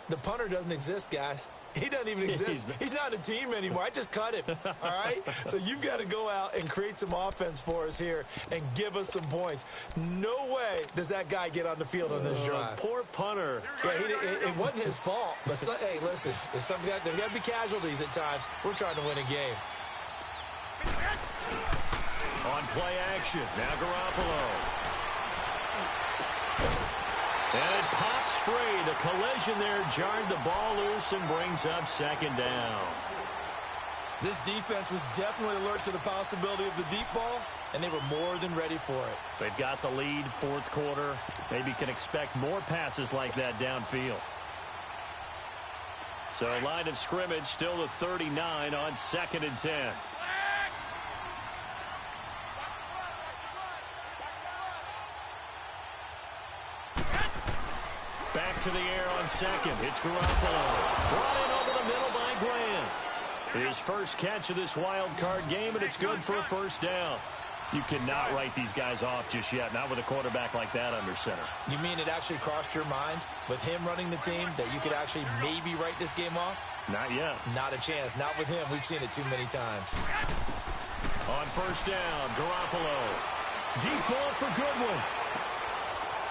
The punter doesn't exist, guys. He doesn't even exist. He's not a team anymore. I just cut him, all right? So you've got to go out and create some offense for us here and give us some points. No way does that guy get on the field on this drive. Poor punter. Yeah, it wasn't his fault. But, hey, listen, there's got to be casualties at times. We're trying to win a game. On play action, now Garoppolo. And it pops free. The collision there jarred the ball loose and brings up second down. This defense was definitely alert to the possibility of the deep ball, and they were more than ready for it. They've got the lead, fourth quarter. Maybe can expect more passes like that downfield. So line of scrimmage still the 39 on 2nd and 10. Back to the air on second. It's Garoppolo. Brought in over the middle by Grant. His first catch of this wild card game, and it's good for a first down. You cannot write these guys off just yet, not with a quarterback like that under center. You mean it actually crossed your mind with him running the team that you could actually maybe write this game off? Not yet. Not a chance. Not with him. We've seen it too many times. On first down, Garoppolo. Deep ball for Goodwin.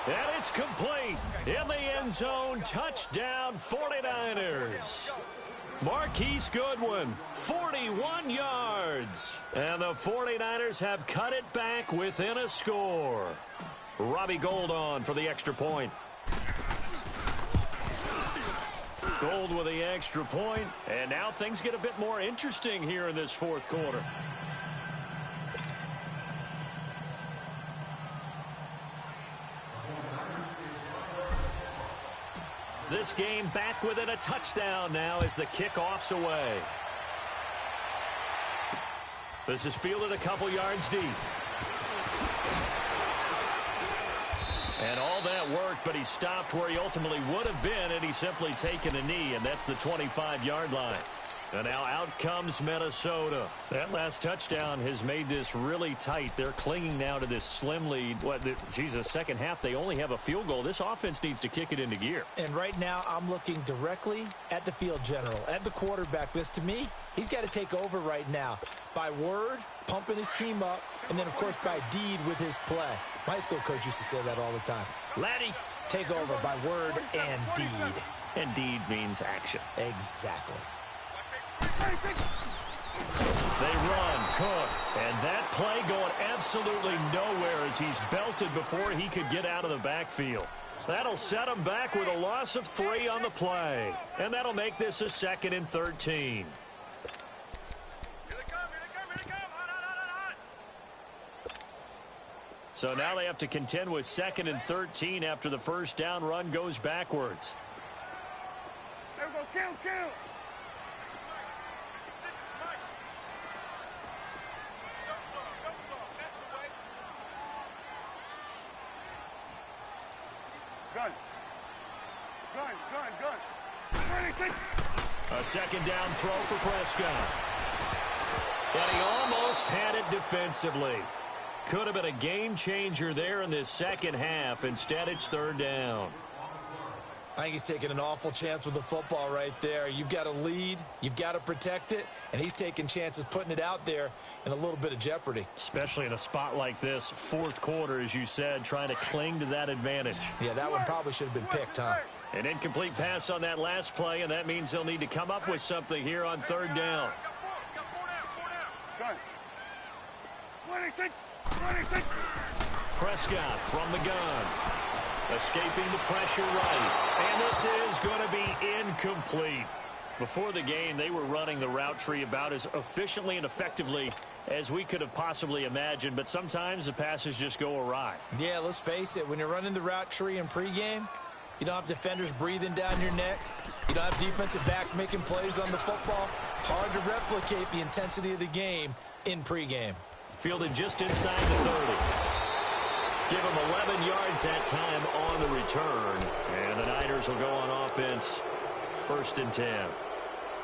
And it's complete. In the end zone, touchdown 49ers. Marquise Goodwin, 41 yards. And the 49ers have cut it back within a score. Robbie Gould on for the extra point. Gould with the extra point. And now things get a bit more interesting here in this fourth quarter. This game back within a touchdown now as the kickoff's away. This is fielded a couple yards deep. And all that worked, but he stopped where he ultimately would have been, and he's simply taken a knee, and that's the 25-yard line. And now out comes Minnesota. That last touchdown has made this really tight. They're clinging now to this slim lead. Second half, they only have a field goal. This offense needs to kick it into gear. And right now, I'm looking directly at the field general, at the quarterback. Because to me, he's got to take over right now. By word, pumping his team up, and then, of course, by deed with his play. My high school coach used to say that all the time. Laddie, take over by word and deed. And deed means action. Exactly. They run, Cook, and that play going absolutely nowhere as he's belted before he could get out of the backfield. That'll set him back with a loss of 3 on the play, and that'll make this a 2nd and 13. So now they have to contend with 2nd and 13 after the first down run goes backwards. There we go, kill. Gun. A second down throw for Prescott. And he almost had it defensively. Could have been a game changer there in this second half. Instead, it's third down. I think he's taking an awful chance with the football right there. You've got to lead, you've got to protect it, and he's taking chances putting it out there in a little bit of jeopardy. Especially in a spot like this, fourth quarter, as you said, trying to cling to that advantage. Yeah, that one probably should have been picked, huh? An incomplete pass on that last play, and that means they'll need to come up with something here on third down. Gun. 26. Prescott from the gun. Escaping the pressure right. And this is going to be incomplete. Before the game, they were running the route tree about as efficiently and effectively as we could have possibly imagined. But sometimes the passes just go awry. Yeah, let's face it. When you're running the route tree in pregame, you don't have defenders breathing down your neck. You don't have defensive backs making plays on the football. Hard to replicate the intensity of the game in pregame. Fielded just inside the 30. Give him 11 yards that time on the return. And the Niners will go on offense. 1st and 10.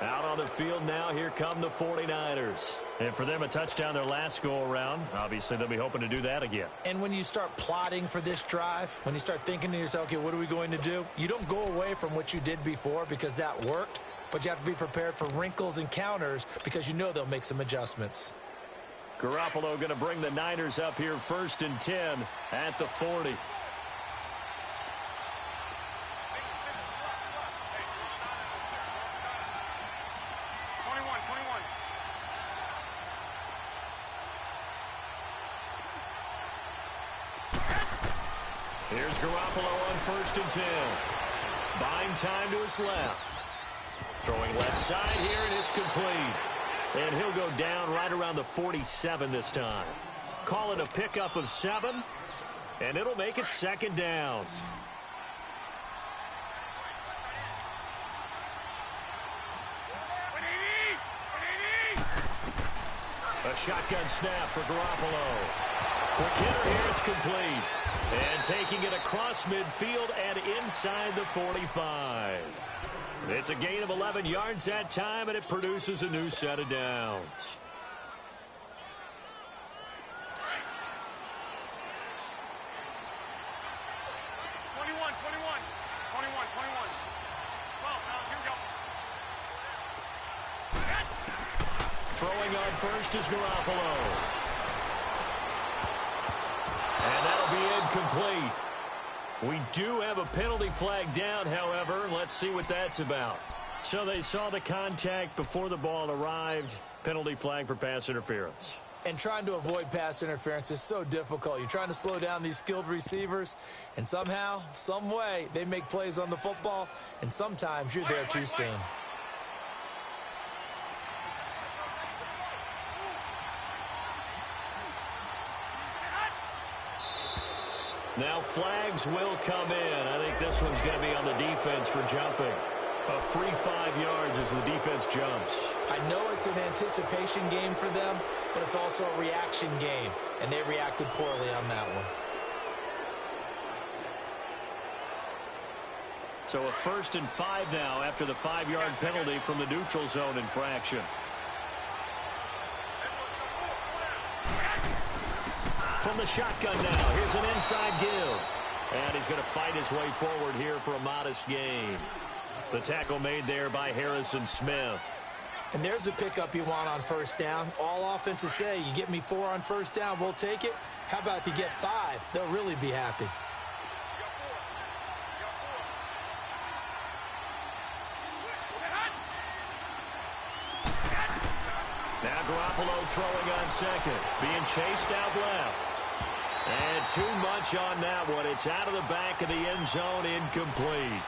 Out on the field now, here come the 49ers. And for them, a touchdown their last go-around. Obviously, they'll be hoping to do that again. And when you start plotting for this drive, when you start thinking to yourself, okay, what are we going to do? You don't go away from what you did before because that worked, but you have to be prepared for wrinkles and counters because you know they'll make some adjustments. Garoppolo going to bring the Niners up here 1st and 10 at the 40. Here's Garoppolo on 1st and 10. Buying time to his left. Throwing left side here, and it's complete. And he'll go down right around the 47 this time. Call it a pickup of 7, and it'll make it 2nd down. A shotgun snap for Garoppolo. Quick hitter here, it's complete. And taking it across midfield and inside the 45. It's a gain of 11 yards that time, and it produces a new set of downs. Throwing on first is Garoppolo. And that'll be incomplete. We do have a penalty flag down, however. Let's see what that's about. So they saw the contact before the ball arrived. Penalty flag for pass interference. And trying to avoid pass interference is so difficult. You're trying to slow down these skilled receivers, and somehow, some way, they make plays on the football, and sometimes you're there too soon. Now flags will come in. I think this one's going to be on the defense for jumping. A free 5 yards as the defense jumps. I know it's an anticipation game for them, but it's also a reaction game, and they reacted poorly on that one. So a 1st and 5 now after the 5-yard penalty from the neutral zone infraction. From the shotgun now, here's an inside give. And he's going to fight his way forward here for a modest gain. The tackle made there by Harrison Smith. And there's the pickup you want on 1st down. All offenses say, you get me 4 on 1st down, we'll take it. How about if you get 5? They'll really be happy. Now Garoppolo throwing on 2nd, being chased out left. And too much on that one. It's out of the back of the end zone, incomplete.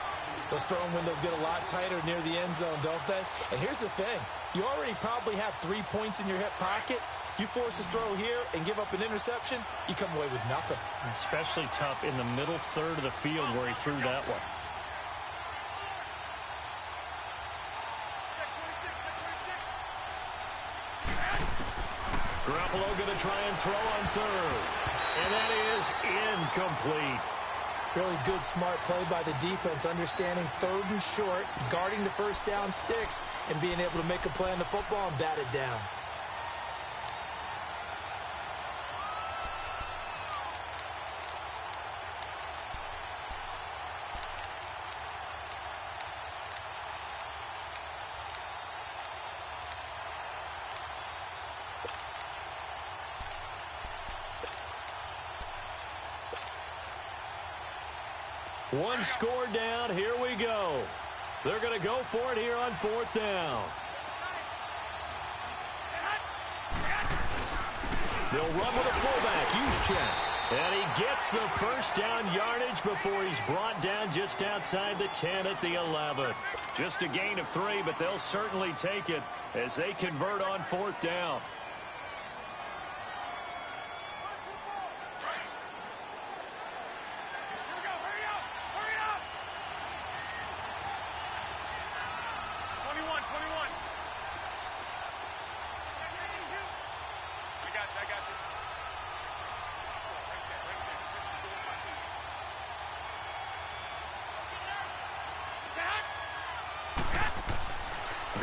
Those throwing windows get a lot tighter near the end zone, don't they? And here's the thing. You already probably have 3 points in your hip pocket. You force a throw here and give up an interception, you come away with nothing. Especially tough in the middle third of the field where he threw that one. Garoppolo going to try and throw on 3rd. And that is incomplete. Really good, smart play by the defense, understanding 3rd and short, guarding the 1st down sticks, and being able to make a play on the football and bat it down. One score down. Here we go. They're going to go for it here on 4th down. They'll run with a fullback. Juszczyk. And he gets the 1st down yardage before he's brought down just outside the 10 at the 11. Just a gain of 3, but they'll certainly take it as they convert on 4th down.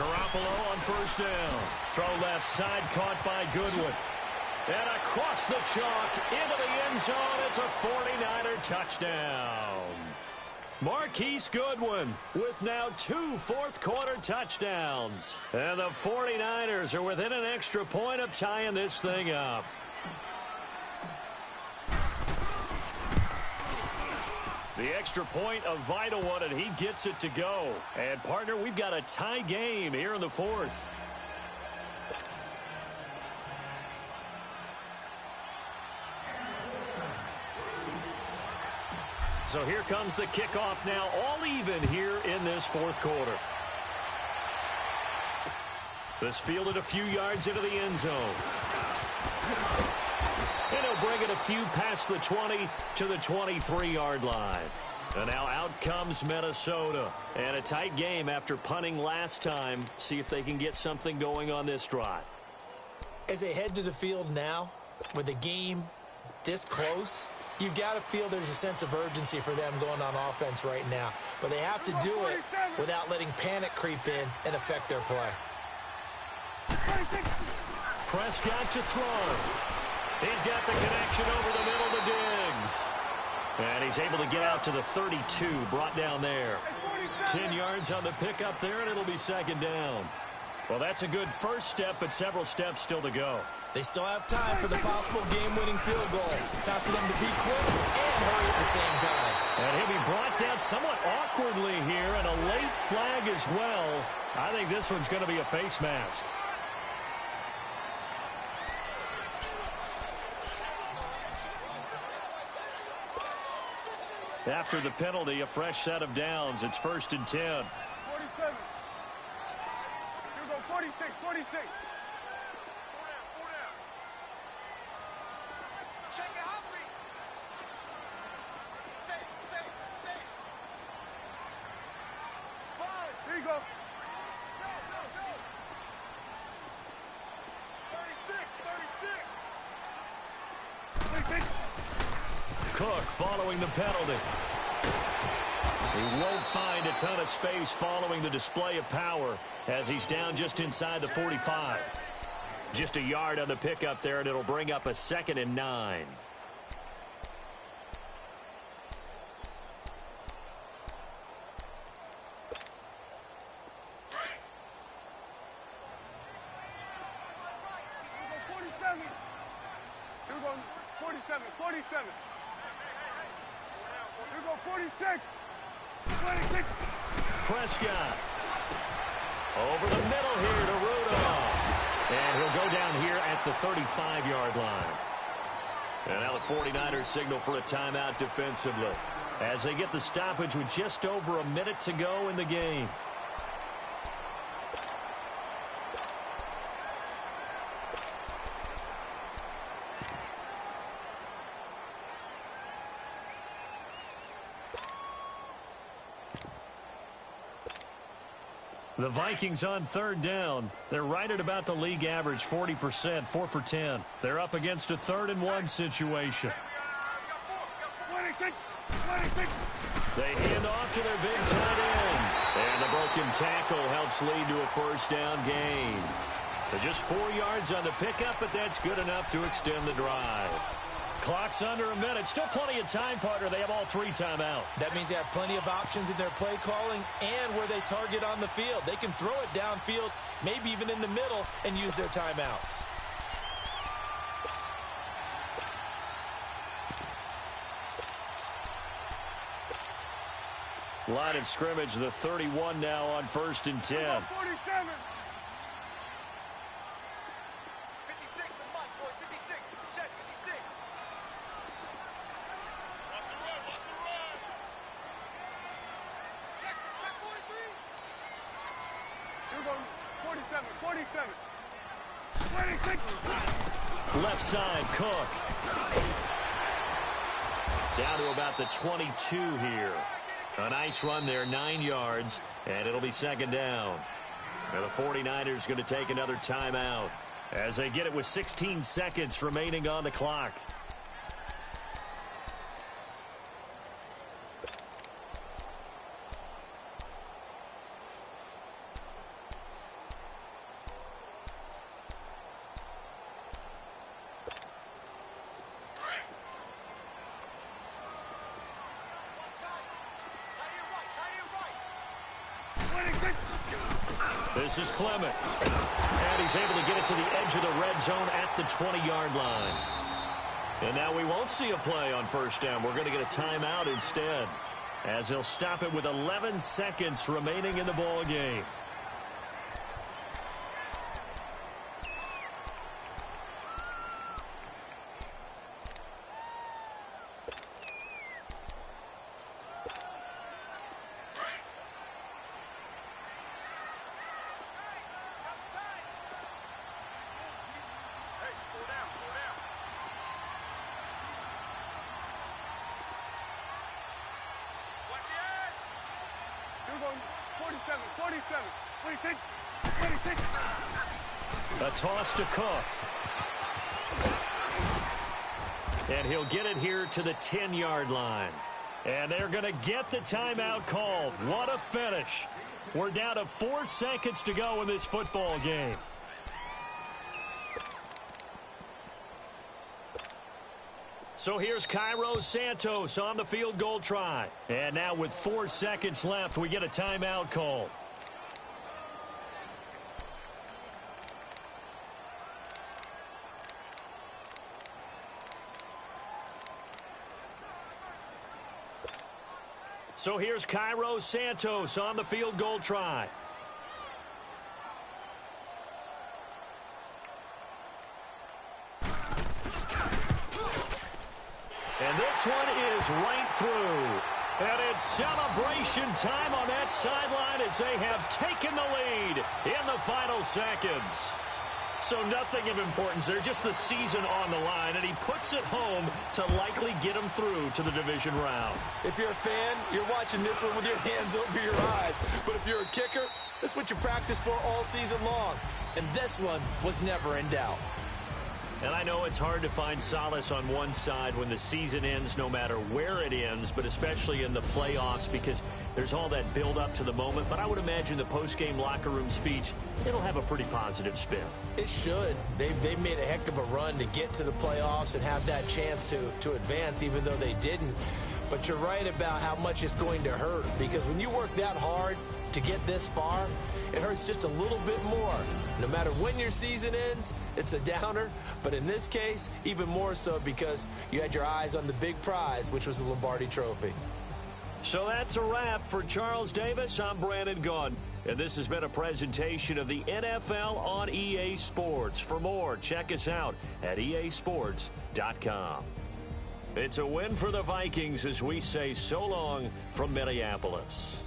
Garoppolo on first down. Throw left side, caught by Goodwin. And across the chalk, into the end zone, it's a 49er touchdown. Marquise Goodwin with now 2 fourth-quarter touchdowns. And the 49ers are within an extra point of tying this thing up. The extra point, a vital one, and he gets it to go. And, partner, we've got a tie game here in the fourth. So here comes the kickoff now, all even here in this fourth quarter. This fielded a few yards into the end zone. And he'll bring it a few past the 20 to the 23-yard line. And now out comes Minnesota. And a tight game after punting last time. See if they can get something going on this drive. As they head to the field now, with the game this close, you've got to feel there's a sense of urgency for them going on offense right now. But they have to do it without letting panic creep in and affect their play. Prescott to throw. He's got the connection over the middle to Diggs. And he's able to get out to the 32, brought down there. 10 yards on the pickup there, and it'll be second down. Well, that's a good first step, but several steps still to go. They still have time for the possible game-winning field goal. Time for them to be quick and hurry at the same time. And he'll be brought down somewhat awkwardly here, and a late flag as well. I think this one's going to be a face mask. After the penalty, a fresh set of downs. It's 1st and 10. 47. Here we go, 46, 46. Check it out, Pete. Safe. Sponge. Here you go. Go. 36. 36. Cook following the penalty. He won't find a ton of space following the display of power as he's down just inside the 45. Just a yard on the pickup there, and it'll bring up a 2nd and 9. Here we go, 47. 46. 26. Prescott. Over the middle here to Rudolph. And he'll go down here at the 35-yard line. And now the 49ers signal for a timeout defensively as they get the stoppage with just over a minute to go in the game. The Vikings on 3rd down. They're right at about the league average, 40%, 4 for 10. They're up against a 3rd and 1 situation. 26. They hand off to their big tight end. And the broken tackle helps lead to a 1st down gain. They're just 4 yards on the pickup, but that's good enough to extend the drive. Clock's under a minute. Still plenty of time, partner. They have all 3 timeout. That means they have plenty of options in their play calling and where they target on the field. They can throw it downfield, maybe even in the middle, and use their timeouts. Line of scrimmage, the 31 now on 1st and 10. 47. Left side, Cook. Down to about the 22 here. A nice run there, 9 yards, and it'll be 2nd down. And the 49ers going to take another timeout as they get it with 16 seconds remaining on the clock. This is Clement. And he's able to get it to the edge of the red zone at the 20-yard line. And now we won't see a play on first down. We're going to get a timeout instead, as he'll stop it with 11 seconds remaining in the ball game. A toss to Cook. And he'll get it here to the 10-yard line. And they're going to get the timeout called. What a finish. We're down to 4 seconds to go in this football game. So here's Cairo Santos on the field goal try. And now with 4 seconds left, we get a timeout call. So here's Cairo Santos on the field goal try. And this one is right through. And it's celebration time on that sideline as they have taken the lead in the final seconds. So nothing of importance there, just the season on the line, and he puts it home to likely get them through to the division round. If you're a fan, you're watching this one with your hands over your eyes. But if you're a kicker, this is what you practice for all season long. And this one was never in doubt. And I know it's hard to find solace on one side when the season ends, no matter where it ends, but especially in the playoffs, because there's all that build up to the moment. But I would imagine the post-game locker room speech, it'll have a pretty positive spin. It should. They've made a heck of a run to get to the playoffs and have that chance to advance, even though they didn't. But you're right about how much it's going to hurt, because when you work that hard to get this far, it hurts just a little bit more. No matter when your season ends, it's a downer. But in this case, even more so because you had your eyes on the big prize, which was the Lombardi Trophy. So that's a wrap for Charles Davis. I'm Brandon Gaudin, and this has been a presentation of the NFL on EA Sports. For more, check us out at easports.com. It's a win for the Vikings as we say so long from Minneapolis.